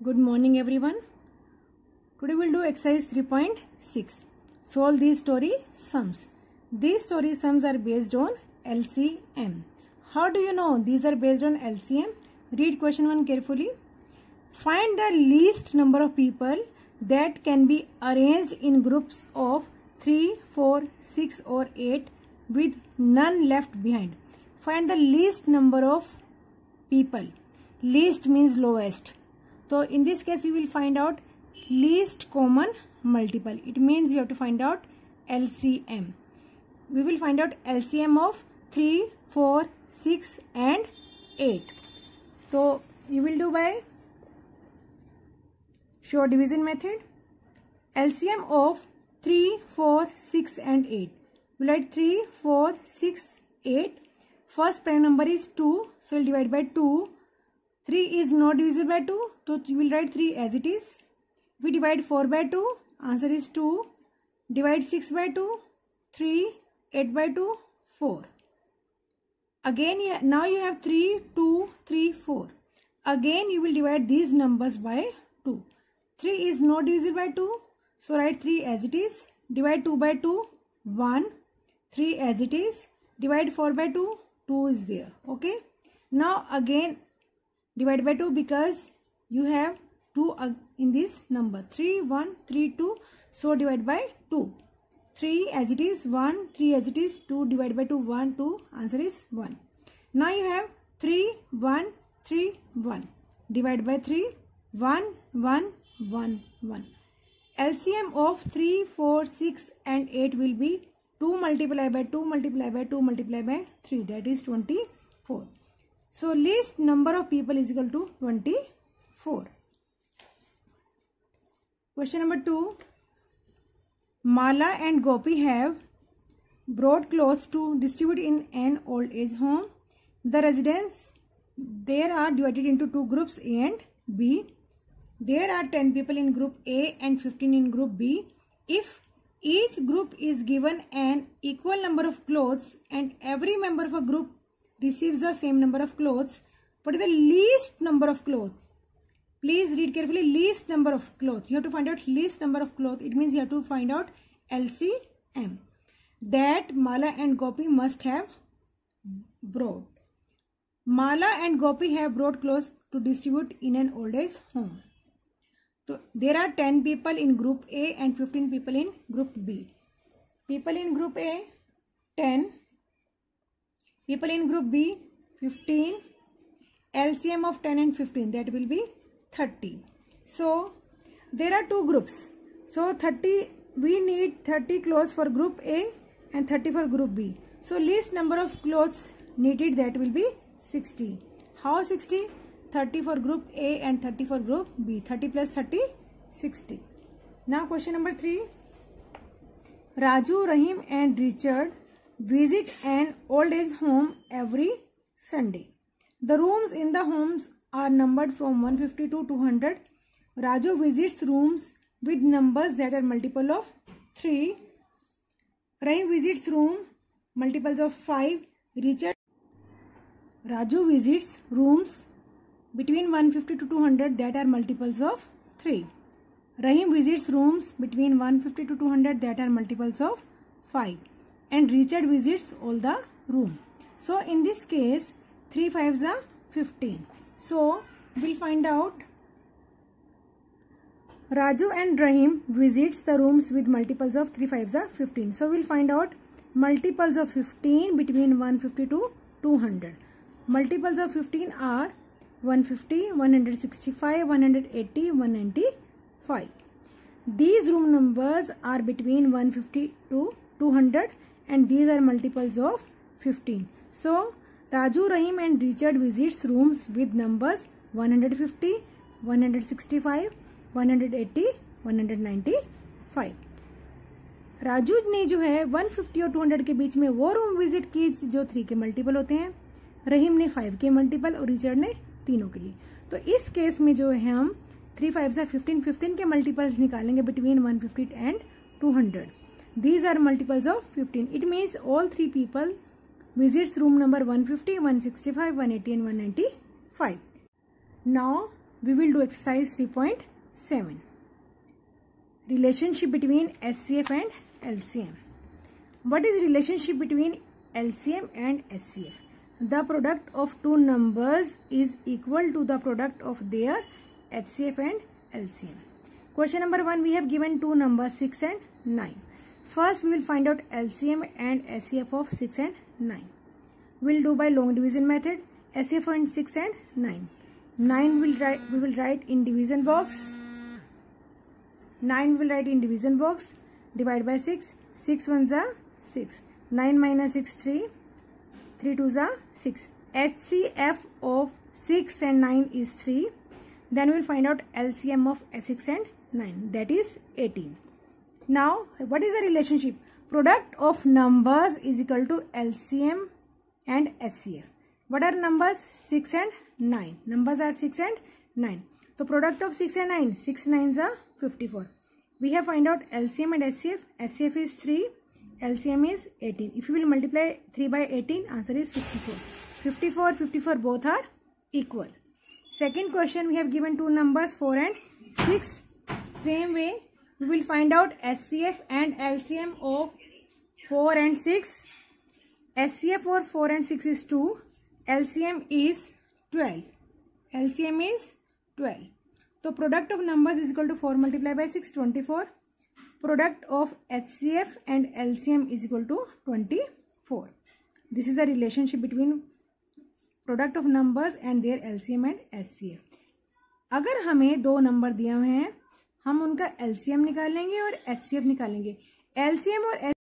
Good morning everyone. Today we'll do exercise 3.6. Solve these story sums. These story sums are based on LCM. How do you know these are based on LCM? Read question 1 carefully. Find the least number of people that can be arranged in groups of 3, 4, 6 or 8 with none left behind. Find the least number of people. Least means lowest. So in this case we will find out least common multiple. It means we have to find out LCM. We will find out LCM of 3, 4, 6 and 8. So you will do by short division method. LCM of 3, 4, 6 and 8. We will write 3, 4, 6, 8. First prime number is 2. So we will divide by 2. 3 is not divisible by 2, so you will write 3 as it is. We divide 4 by 2, answer is 2. Divide 6 by 2, 3, 8 by 2, 4. Again, now you have 3, 2, 3, 4. Again, you will divide these numbers by 2. 3 is not divisible by 2, so write 3 as it is. Divide 2 by 2, 1. 3 as it is. Divide 4 by 2, 2 is there. Okay. Now again, divide by 2 because you have 2 in this number. 3, 1, 3, 2. So divide by 2. 3 as it is, 1, 3 as it is, 2 divided by 2, 1, 2. Answer is 1. Now you have 3, 1, 3, 1. Divide by 3, 1, 1, 1, 1. LCM of 3, 4, 6 and 8 will be 2 multiplied by 2 multiplied by 2 multiplied by 3. That is 24. So least number of people is equal to 24. Question number 2. Mala and Gopi have brought clothes to distribute in an old age home. The residents there are divided into two groups A and B. There are 10 people in group A and 15 in group B. If each group is given an equal number of clothes and every member of a group receives the same number of clothes, what is the least number of clothes? Please read carefully. Least number of clothes. You have to find out least number of clothes. It means you have to find out LCM that Mala and Gopi must have brought. Mala and Gopi have brought clothes to distribute in an old age home. So there are 10 people in group A and 15 people in group B. People in group A 10. People in group B 15. LCM of 10 and 15, that will be 30. So there are two groups. So 30, we need 30 clothes for group A and 30 for group B. So least number of clothes needed, that will be 60. How 60? 30 for group A and 30 for group B. 30 plus 30, 60. Now question number 3. Raju, Rahim and Richard visit an old age home every Sunday. The rooms in the homes are numbered from 150 to 200. Raju visits rooms with numbers that are multiple of 3. Rahim visits room multiples of 5. Raju visits rooms between 150 to 200 that are multiples of 3. Rahim visits rooms between 150 to 200 that are multiples of 5. And Richard visits all the room. So in this case 3 5s are 15. So we'll find out Raju and Rahim visits the rooms with multiples of 3 5s are 15. So we'll find out multiples of 15 between 150 to 200. Multiples of 15 are 150, 165, 180, 195. These room numbers are between 150 to 200 and these are multiples of 15. So Raju, Rahim and Richard visits rooms with numbers 150, 165, 180, 195. Raju ने जो है 150 और 200 के बीच में वो room visit की जो 3 के मल्टीपल होते हैं. रहीम ने 5 के मल्टीपल और रिचर्ड ने तीनों के लिए. तो इस केस में जो है हम 3 5 से 15 15 के मल्टीपल्स निकालेंगे between 150 and 200. These are multiples of 15. It means all 3 people visits room number 150, 165, 180 and 195. Now we will do exercise 3.7. Relationship between SCF and LCM. What is relationship between LCM and SCF? The product of two numbers is equal to the product of their HCF and LCM. Question number 1, we have given two numbers 6 and 9. First we will find out LCM and SCF of 6 and 9. We will do by long division method. SCF and 6 and 9. 9 we will write in division box. 9 will write in division box. Divide by 6. 6 1s are 6. 9 minus 6 3. 3 2s are 6. HCF of 6 and 9 is 3. Then we will find out LCM of 6 and 9. That is 18. Now what is the relationship? Product of numbers is equal to LCM and SCF. What are numbers? 6 and 9. Numbers are 6 and 9. So product of 6 and 9. 6 9s are 54. We have find out LCM and SCF. SCF is 3. LCM is 18. If you will multiply 3 by 18, answer is 54. 54, 54 both are equal. Second question, we have given two numbers 4 and 6. Same way, we will find out SCF and LCM of 4 and 6. SCF for 4 and 6 is 2. LCM is 12. LCM is 12. So product of numbers is equal to 4 multiplied by 6, 24. Product of HCF and LCM is equal to 24. This is the relationship between product of numbers and their LCM and HCF. अगर हमें दो number दिए हुए हैं, हम उनका LCM निकालेंगे और HCF निकालेंगे. LCM और